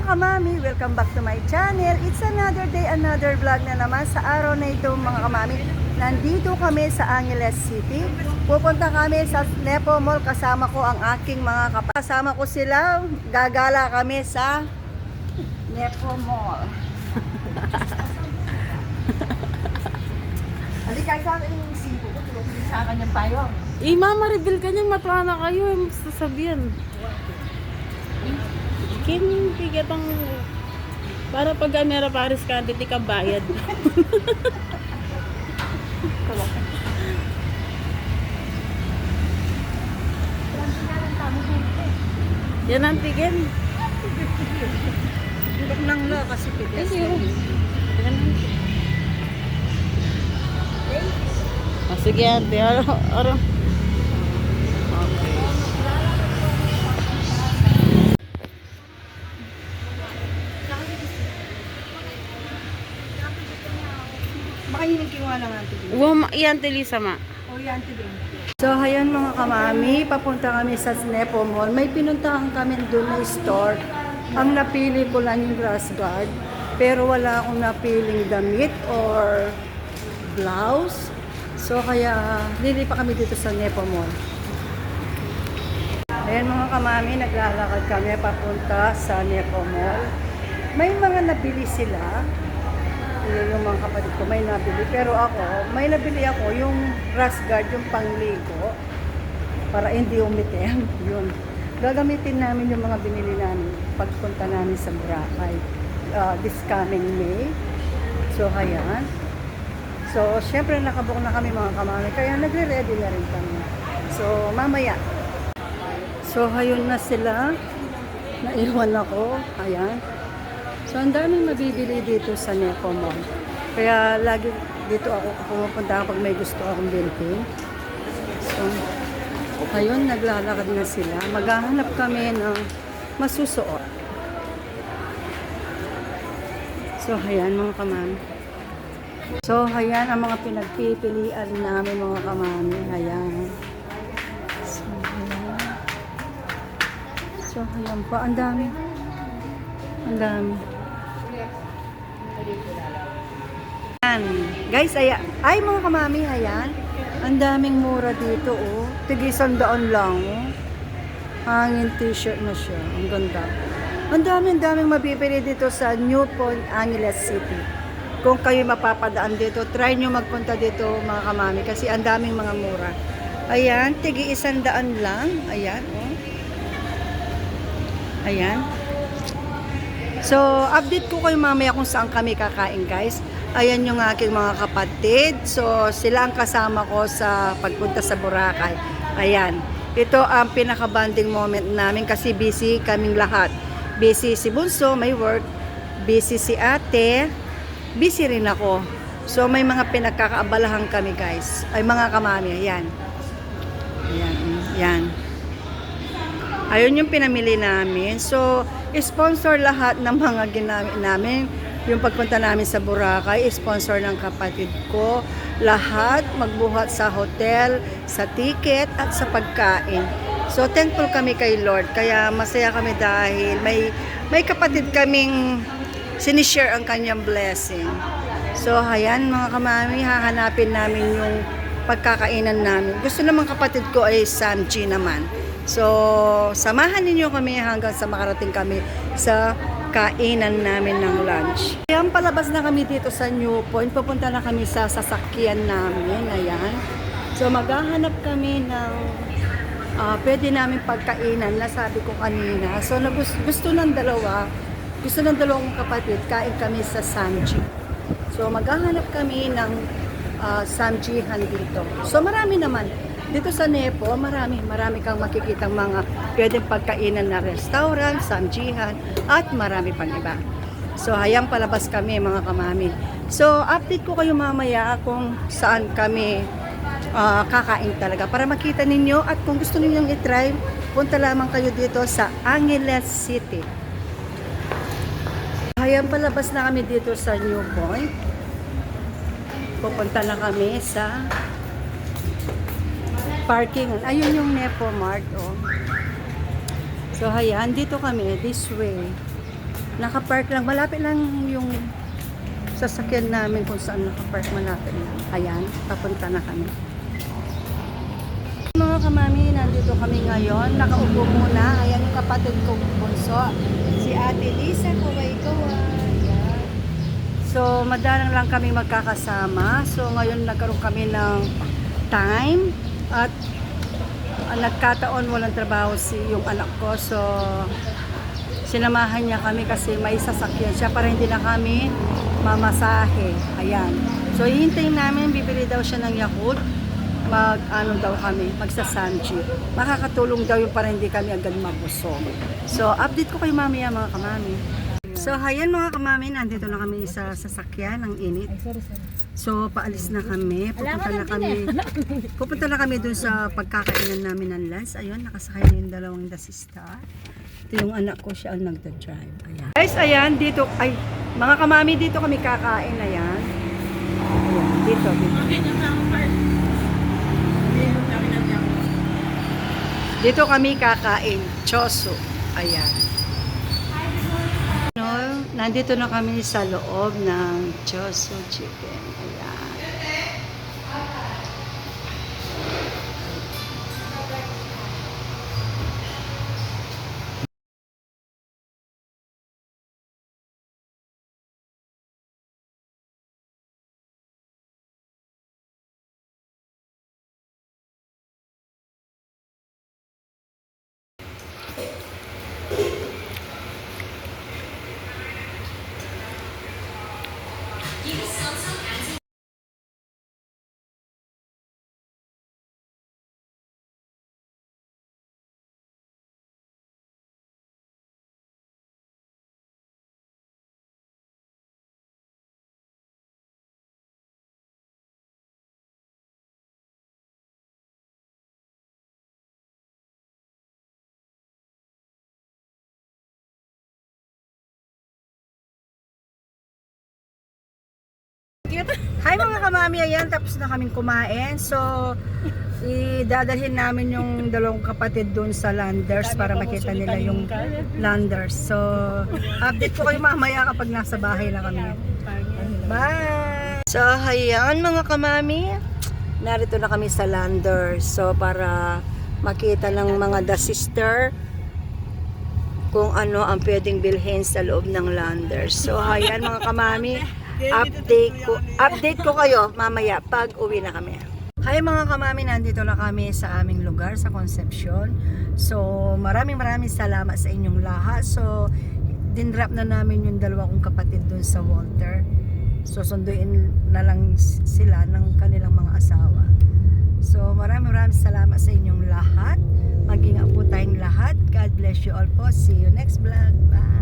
kamami, welcome back to my channel. It's another day, another vlog na naman. Sa araw na ito mga kamami, nandito kami sa Angeles City. Pupunta kami sa Nepo Mall, kasama ko ang aking mga kapatid. Kasama ko sila, gagala kami sa Nepo Mall. Halika sa akin yung sibo ko, tulog sa akin yung payong. Mama, reveal ka niya, matuwa na kayo, sasabihan. King, bigat ang... Para pag camera pares ka, hindi ka bayad. Yan ang tigil. Tulog nang lo kasi pides. Sige, ate. Aro. Baka yun ang kinuha lang natin. Iyan, Lisa, ma. O yan, din. So, ayan mga kamami, papunta kami sa Nepo Mall. May pinuntahan kami doon na store. Ang napili ko lang yung grass guard. Pero wala akong napiling damit or blouse. So, kaya lili pa kami dito sa Nepo Mall. Ayan mga kamami, naglalakad kami papunta sa Nepo Mall. May mga nabili sila. Yung mga kapatid ko may nabili, pero ako, may nabili ako yung grass guard, yung pangligo para hindi umitim. Yun. Gagamitin namin yung mga binili namin pagpunta namin sa Boracay this coming May. So, ayan. So, syempre nakabook na kami mga kamami, kaya nagre-ready na rin kami. So, mamaya. So, ayun na sila. Naiwan ako. Ayan. So, ang daming mabibili dito sa Nepo Mall. Kaya lagi dito ako pumupunta pag may gusto akong bilhin. So, ayun, naglalakad na sila. Maghahanap kami ng masusuot. So, ayan mga kamami. So, ayan ang mga pinagpipilian namin mga kamami. Ayan. So, ayan pa. Ang dami. Ang dami. Ayan. Guys, ayan. Ay mga kamami, ayan. Ang daming mura dito, oh. Tig-100 lang, oh. Hangin t-shirt na siya. Ang ganda. Ang daming mabibili dito sa New Point, Angeles City. Kung kayo mapapadaan dito, try nyo magpunta dito mga kamami kasi ang daming mga mura. Ayan, tig-100 lang. Ayan, oh. Ayan. So, update ko kayo mamaya kung saan kami kakain, guys. Ayan yung aking mga kapatid. So, sila ang kasama ko sa pagpunta sa Boracay. Ayan. Ito ang pinaka-bonding moment namin kasi busy kaming lahat. Busy si Bunso, may work. Busy si ate. Busy rin ako. So, may mga pinagkakaabalahan kami, guys. Ay, mga kamami. Ayan. Ayan. Ayan. Ayun yung pinamili namin. So, sponsor lahat ng mga ginamit namin. Yung pagpunta namin sa Boracay, sponsor ng kapatid ko. Lahat magbuhat sa hotel, sa ticket, at sa pagkain. So, thankful kami kay Lord. Kaya masaya kami dahil may kapatid kaming sinishare ang kanyang blessing. So, ayan mga kamami, hahanapin namin yung pagkakainan namin. Gusto naman kapatid ko ay Samji naman. So, samahan ninyo kami hanggang sa makarating kami sa kainan namin ng lunch. Ayan, palabas na kami dito sa New Point. Pupunta na kami sa sasakyan namin. Ayan. So, maghahanap kami ng pwede namin pagkainan na sabi ko kanina. So, gusto ng dalawang kapatid, kain kami sa Samji. So, maghahanap kami ng Samjihan dito. So, marami naman. Dito sa Nepo, marami kang makikitang mga pwedeng pagkainan na restaurant, samjihan, at marami pang iba. So, hayang palabas kami mga kamami. So, update ko kayo mamaya kung saan kami kakain talaga para makita ninyo at kung gusto ninyong i-try, punta lamang kayo dito sa Angeles City. Hayang palabas na kami dito sa New Point. Pupunta na kami sa parking. Ayun yung Nepo Mart, oh. So, ayan, dito kami, this way. Nakapark lang, malapit lang yung sasakyan namin kung saan nakapark, malapit lang. Ayan, papunta na kami. Mga kamami, nandito kami ngayon. Nakaupo muna. Ayan yung kapatid kong bunso. Si Ate Lisa, kaway-kaway. Ayan. So, madalang lang kami magkakasama. So, ngayon nagkaroon kami ng time. At nagkataon walang trabaho yung anak ko. So, sinamahan niya kami kasi may sasakyan siya para hindi na kami mamasahe. Ayan. So, hihintayin namin, bibili daw siya ng Yakult. Daw kami, magsasanji. Makakatulong daw yung para hindi kami agad mabusog. So, update ko kayo mamaya mga kamami. So, hayan mga kamami, nandito na kami sa sasakyan, ang init. So, paalis na kami. Pupunta na kami dun sa pagkakainan namin ng lunch. Ayun, nakasakay na yung dalawang dasista. Ito yung anak ko, siya ang nagda-drive. Ayan. Guys, ayan, dito, mga kamami, dito kami kakain. Ayan. Ayan, dito. Dito kami kakain, choso. Ayan. No, nandito na kami sa loob ng choso chicken. Ayan. Hi mga kamami, ayan, tapos na kaming kumain. So, idadalhin namin yung dalawang kapatid doon sa Landers para makita nila yung Landers. So, update ko kayo mamaya kapag nasa bahay na kami. Bye! So, ayan mga kamami, narito na kami sa Landers. So, para makita ng mga the sister kung ano ang pwedeng bilhin sa loob ng Landers. So, ayan mga kamami, update ko kayo mamaya pag uwi na kami. Hi mga kamami, nandito na kami sa aming lugar sa Concepcion. So maraming salamat sa inyong lahat. So dinrap na namin yung dalawa kong kapatid dun sa Walter. So sunduin na lang sila ng kanilang mga asawa. So maraming salamat sa inyong lahat. Mag-ingat po tayong lahat. God bless you all po. See you next vlog. Bye!